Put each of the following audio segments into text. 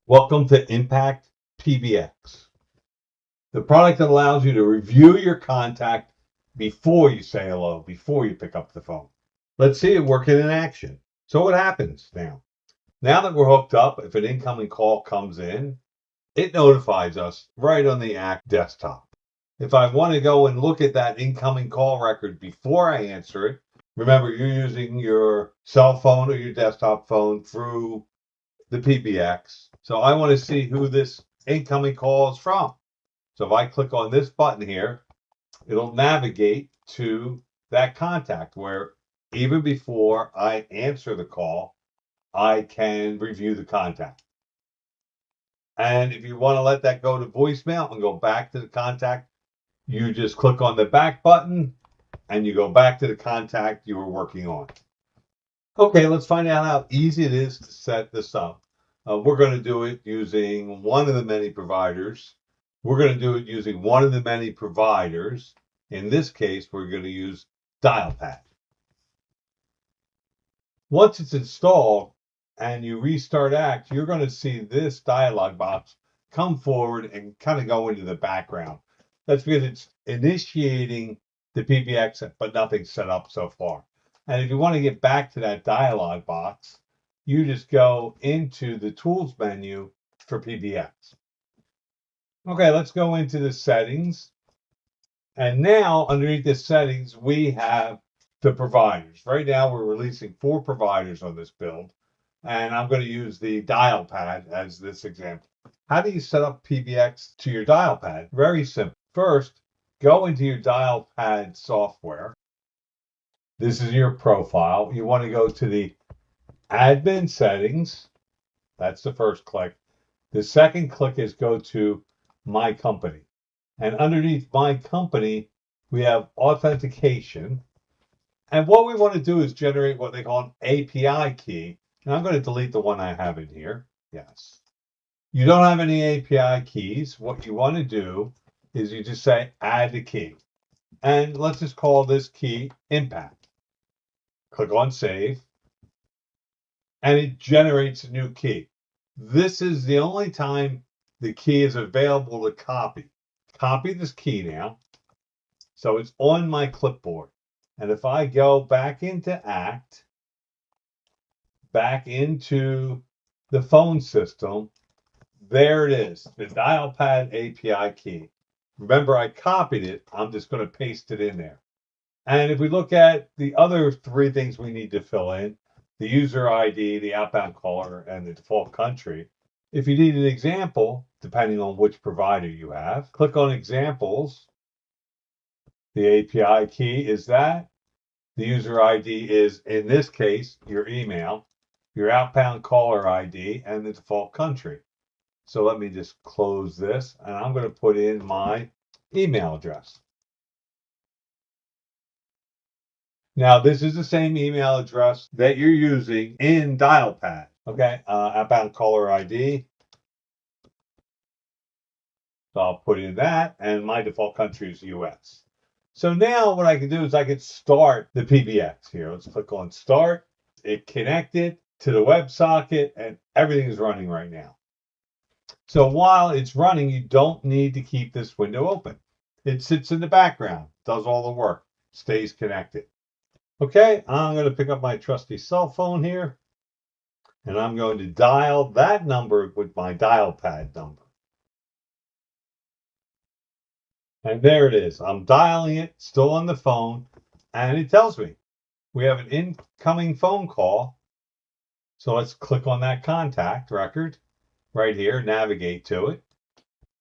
Welcome to Impact PBX, the product that allows you to review your contact before you say hello, before you pick up the phone. Let's see it working in action. So what happens now? Now that we're hooked up, if an incoming call comes in, it notifies us right on the Act desktop. If I want to go and look at that incoming call record before I answer it, remember you're using your cell phone or your desktop phone through the PBX. So I want to see who this incoming call is from. So if I click on this button here, it'll navigate to that contact where even before I answer the call, I can review the contact. And if you want to let that go to voicemail and go back to the contact, you just click on the back button and you go back to the contact you were working on. Okay, let's find out how easy it is to set this up. We're going to do it using one of the many providers. We're going to do it using one of the many providers. In this case, we're going to use Dialpad. Once it's installed and you restart Act, you're going to see this dialog box come forward and kind of go into the background. That's because it's initiating the PBX, but nothing's set up so far. And if you want to get back to that dialog box, you just go into the tools menu for PBX. Okay, let's go into the settings. And now underneath the settings, we have the providers. Right now, we're releasing 4 providers on this build. And I'm going to use the Dialpad as this example. How do you set up PBX to your Dialpad? Very simple. First, go into your Dialpad software. This is your profile. You want to go to the admin settings. That's the first click. The second click is go to my company. And underneath my company, we have authentication. And what we want to do is generate what they call an API key. And I'm going to delete the one I have in here. Yes. You don't have any API keys. What you want to do is you just say add the key. And let's just call this key Impact. Click on save. And it generates a new key. This is the only time the key is available to copy. Copy this key now. So it's on my clipboard. And if I go back into Act, back into the phone system, there it is, the Dialpad API key. Remember, I copied it. I'm just going to paste it in there. And if we look at the other 3 things we need to fill in, the user ID, the outbound caller, and the default country. If you need an example, depending on which provider you have, click on examples. The API key is that. The user ID is, in this case, your email, your outbound caller ID, and the default country. So let me just close this, and I'm going to put in my email address. Now, this is the same email address that you're using in Dialpad. Okay, outbound caller ID. So I'll put in that, and my default country is US. So now what I can do is I can start the PBX here. Let's click on Start. It connected to the WebSocket, and everything is running right now. So while it's running, you don't need to keep this window open. It sits in the background, does all the work, stays connected. Okay, I'm going to pick up my trusty cell phone here, and I'm going to dial that number with my Dialpad number. And there it is. I'm dialing it, still on the phone, and it tells me we have an incoming phone call. So let's click on that contact record right here, navigate to it.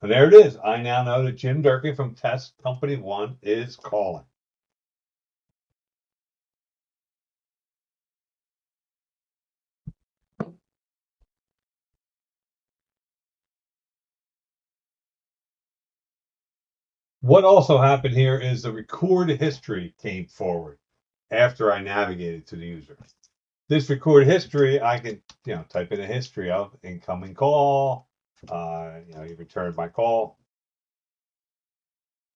And there it is. I now know that Jim Durkin from Test Company 1 is calling. What also happened here is the record history came forward after I navigated to the user. This record history, I can, type in a history of incoming call, you returned my call,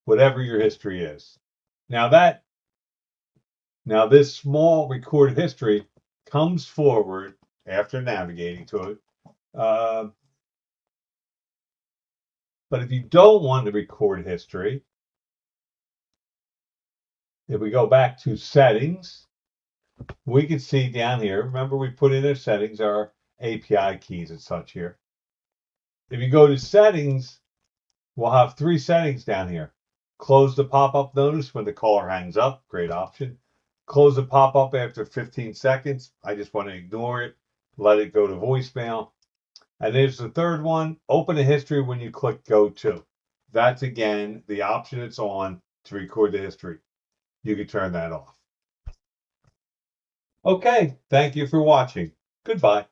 whatever your history is. Now this small record history comes forward after navigating to it But if you don't want to record history, if we go back to settings, we can see down here, remember we put in our settings, our API keys and such here. If you go to settings, we'll have 3 settings down here. Close the pop-up notice when the caller hangs up, great option. Close the pop-up after 15 seconds. I just want to ignore it, let it go to voicemail. And there's the third one, open a history when you click go to. That's again the option it's on to record the history. You can turn that off. Okay, thank you for watching. Goodbye.